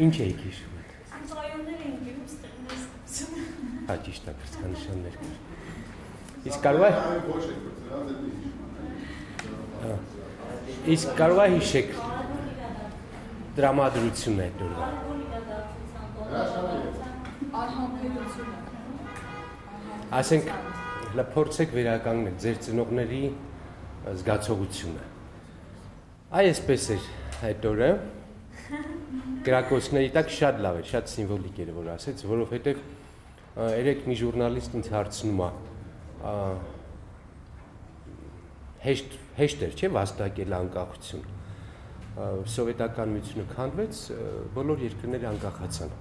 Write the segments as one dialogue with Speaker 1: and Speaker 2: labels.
Speaker 1: Ինչ էիք հիշում։
Speaker 2: Ծայոններ էին գնում ստեղծություն։
Speaker 1: Հա ճիշտ է, կրծքանշաններ կար։ Իսկ կարող է հիշեք տրամադրությունը այդ օրվա։ Ասենք փորձեք վերականգնել ձեր ծնողների զգացողությունը։ Այսպես էր այդ օրը։ Գրակոչների տակ շատ լավ էր, շատ սիմվոլիկ էր, որ ասեց, որովհետև երեք մի ժուրնալիստ ինձ հարցնում է, հեշտ էր, չէ՞, վաստակել անկախություն։ Սովետական միությունը քանդվեց, բոլոր երկրները անկախացան։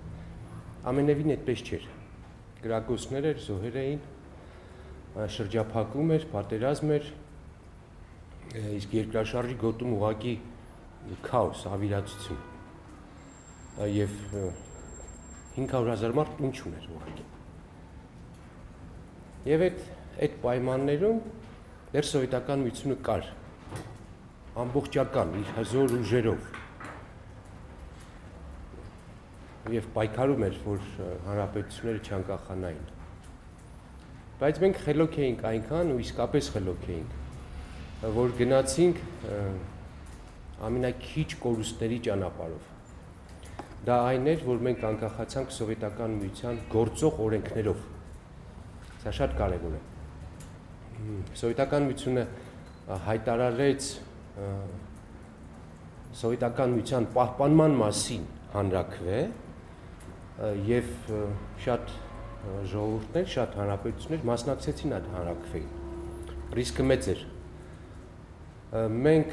Speaker 1: Ամենևին այդպես չէր։ Գրակոչներ էր, զոհեր էին, շրջափակում էր, պատերազմ էր, իսկ երկրաշարժի գոտում ուղղակի քաոս, ավիրացություն։ Եվ 500,000 մարդ ինչ ուներ ուղղակի։ Եվ այդ պայմաններում դեռ սովետական միությունը կար, ամբողջական իր հզոր ուժերով։ Եվ պայքարում էր, որ հանրապետությունները չանկախանային։ Բայց մենք խելոք էինք այնքան ու իսկապես խելոք էինք, որ գնացինք ամենաքիչ կորուստների ճանապարհով։ Դա այն էր, որ մենք անկախացանք սովետական միության գործող օրենքներով։ Սա շատ կարևոր է։ Սովետական միությունը հայտարարեց սովետական միության պահպանման մասին հանրաքվե եւ շատ ժողովուրդներ, շատ հանրապետություններ մասնակցեցին այդ հանրաքվեին։ Ռիսկը մեծ էր։ Մենք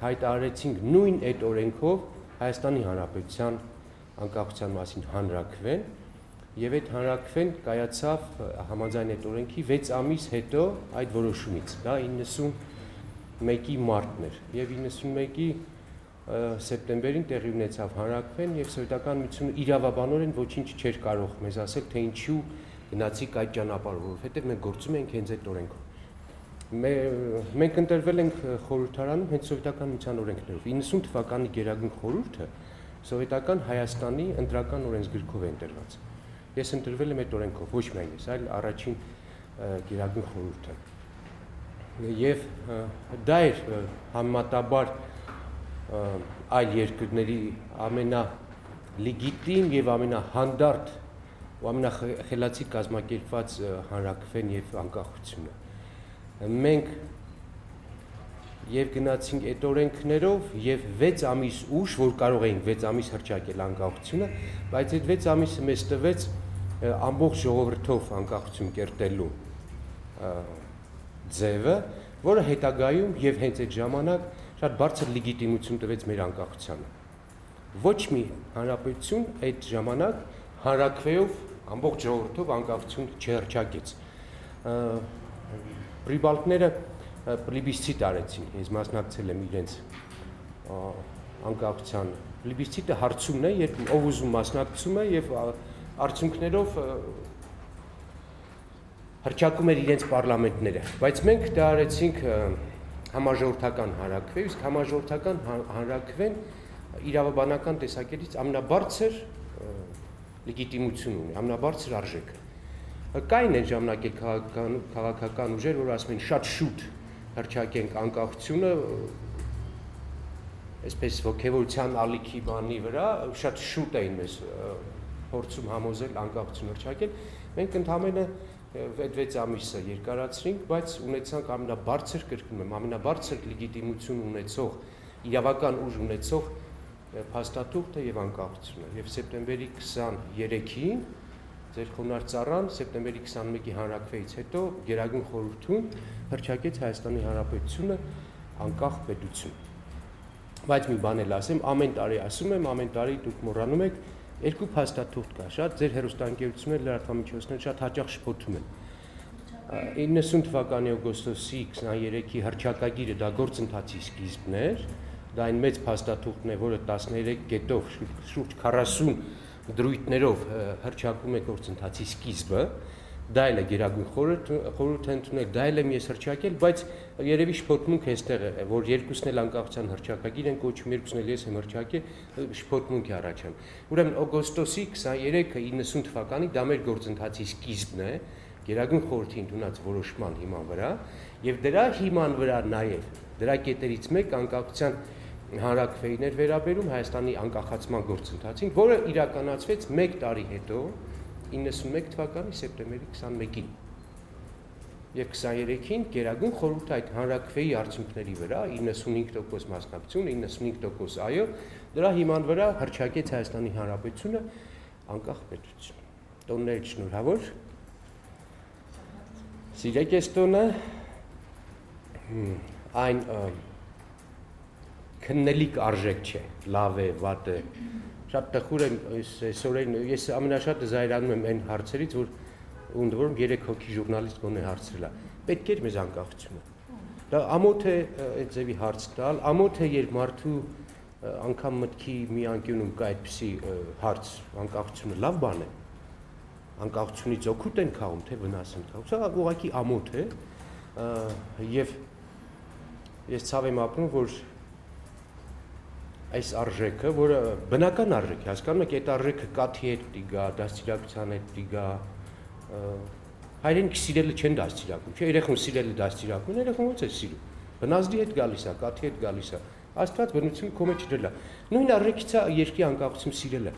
Speaker 1: հայտարարեցինք նույն այդ օրենքով Հայաստանի Հանրապետության անկախության մասին հանրաքվեն եւ այդ հանրաքվեն կայացավ համաձայն այդ օրենքի 6 ամիս հետո այդ որոշումից։ Դա 91-ի մարտն էր եւ 91-ի սեպտեմբերին տեղի ունեցավ հանրաքվեն եւ սովետական միությունը իրավաբանորեն ոչինչ չէր կարող մեզ ասել, թե ինչու գնացիք այդ ճանապարհով, որովհետեւ մենք գործում ենք հենց այդ օրենքով։ Մենք ընտրվել ենք խորհրդարանում հենց սովետական միության օրենքներով։ 90 թվականի Գերագույն խորհուրդը սովետական Հայաստանի ընտրական օրենսգրքով է ընտրված։ Ես ընտրվել եմ այդ օրենքով, ոչ միայն ես, այլ առաջին Գերագույն խորհուրդը։ Եվ դա էր համեմատաբար այլ երկրների ամենալեգիտիմ եւ ամենահանդարտ ու ամենախելացի կազմակերպված հանրաքվեն եւ անկախությունը։ Մենք եւ գնացինք այդ օրենքներով եւ 6 ամիս ուշ, որ կարող էինք 6 ամիս հռչակել անկախությունը, բայց այդ 6 ամիսը մեզ տվեց ամբողջ ժողովրդով անկախություն կերտելու ձևը, որը հետագայում եւ հենց այդ ժամանակ շատ բարձր լեգիտիմություն տվեց մեր անկախությանը։ Ոչ մի հանրապետություն այդ ժամանակ հանրաքվեով ամբողջ ժողովրդով անկախություն չհռչակեց։ Պրիբալտները պլիբիսցիտ արեցին, ես մասնակցել եմ իրենց անկախության։ Պլիբիսցիտը հարցումն է, երբ ով ուզում մասնակցում է եւ արդյունքներով հռչակում էր իրենց պարլամենտները, բայց մենք դա արեցինք համաժողովրդական հանրաքվե, իսկ համաժողովրդական հանրաքվեն իրավաբանական տեսակետից ամենաբարձր լեգիտիմություն ունի, ամենաբարձր արժեք։ Կային այն ժամանակ քաղաքական ուժեր, որ ասում են շատ շուտ հռչակենք անկախությունը, այսպես ոգևորության ալիքի բանի վրա, շատ շուտ էին մեզ փորձում համոզել անկախություն հռչակել։ Մենք ընդհանրապես այդ 6 ամիսը երկարացրինք, բայց ունեցանք ամենաբարձր, կրկնում եմ, ամենաբարձր լեգիտիմություն ունեցող, իրավական ուժ ունեցող փաստաթուղթը եւ անկախությունը։ Եվ սեպտեմբերի 23-ին ձեր խոնարհ ծառան սեպտեմբերի 21-ի հանրաքվեից հետո Գերագույն խորհրդում հռչակեց Հայաստանի Հանրապետությունը անկախ պետություն։ Բայց մի բան էլ ասեմ, ամեն տարի ասում եմ, ամեն տարի դուք մոռանում եք, երկու փաստաթուղթ կա, շատ ձեր հեռուստաընկերությունները, լրատվամիջոցները շատ հաճախ շփոթում են։ 90 թվականի օգոստոսի 23-ի հռչակագիրը դա գործընթացի սկիզբն էր, դա այն մեծ փաստաթուղթն է, որը 13 կետով, շուրջ 40 դրույթներով հռչակում է գործընթացի սկիզբը, դա էլ է գերագույն խորհուրդ ընդունել, դա էլ եմ ես հռչակել, բայց երևի շփոթմունք էստեղ է, որ երկուսն էլ անկախության հռչակագիր են կոչում, երկուսն էլ ես եմ հռչակել, շփոթմունք է առաջանում։ Ուրեմն օգոստոսի 23-90 թվականի դա մեր գործընթացի սկիզբն է, գերագույն խորհրդի ընդունած որոշման հիման վրա, եւ դրա հիման վրա նաեւ դրա կետերից մեկ անկախության հանրաքվեին էր վերաբերում Հայաստանի անկախացման գործընթացին, որը իրականացվեց 1 տարի հետո 91 թվականի սեպտեմբերի 21-ին եւ 23-ին գերագույն խորհուրդը այդ հանրաքվեի արդյունքների վրա 95% մասնակցություն, 95% այո, դրա հիման վրա հռչակեց Հայաստանի Հանրապետությունը անկախ պետություն։ Տոններից շնորհավոր։ Սիրեք այս տոնը, այն քննելիք արժեք չէ, լավ է, վատ է։ Շատ տխուր եմ այսօրեն, ես ամենաշատը զայրանում եմ այն հարցերից, որ ընդ որում 3 հոգի ժուրնալիստ գոնե հարցրել է։ Պետք էր մեզ անկախությունը։ Դա ամոթ է այդ ձևի հարց տալ, ամոթ է երբ մարդու անգամ մտքի մի անկյունում կա այդպիսի հարց, անկախությունը լավ բան է։ Անկախությունից օգուտ են քաղում, թե վնաս են քաղում։ Սա ուղղակի ամոթ է եւ ես ցավ եմ ապրում, որ այս արժեքը, որը բնական արժեք է, հասկանում եք, այդ արժեքը կաթի հետ տիգա, դաստիարակության հետ տիգա, հայրենիք սիրելը չեն դաստիարակում, չէ, երեխուն սիրելը դաստիարակում են, երեխուն ո՞նց է սիրում։ Բնազդի հետ գալիս է, կաթի հետ գալիս է, Աստված բնությունը քո մեջ դրել է։ Նույն արժեքից է երկրի անկախություն սիրելը։